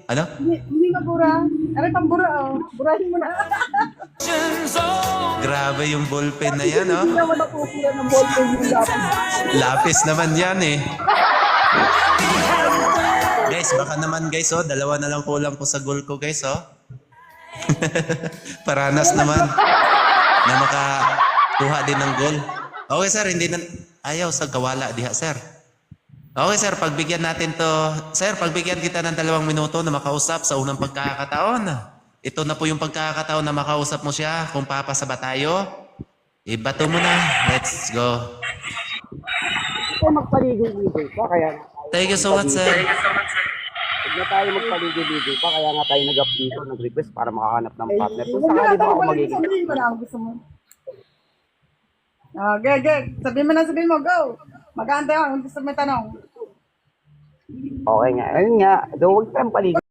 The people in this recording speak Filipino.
Ano? Hindi na bura. Aray pang bura, oh. Burahin mo na. Grabe yung ballpen na yan, oh. Hindi naman nakukula ng ballpen yung lapis. Lapis naman yan, eh. Guys, baka naman guys, oh. Dalawa na lang kulang ko sa goal ko, guys, oh. Paranas naman na makakuha din ng goal. Okay, sir. Hindi na... Ayaw sa kawala diha, sir. Okay, sir. Pagbigyan natin to. Sir, pagbigyan kita ng 2 minuto na makausap sa unang pagkakataon. Ito na po yung pagkakataon na makausap mo siya. Kung papasa ba tayo, ibato mo na. Let's go. Ito magpaligoy-ligoy pa, kaya Thank you so much, sir. huwag na tayo magpaligoy-ligoy pa, kaya nga tayo nag-up dito, nag-request para makahanap ng partner. Kung Huwag mo sakali na ba ako ako magiging... sabihin mo na ang gusto mo. Ah, ge. Sabihin mo, go. Mag-aantay ako. Gusto mo may tanong. Okay nga, ayun nga, huwag tayong paligoy.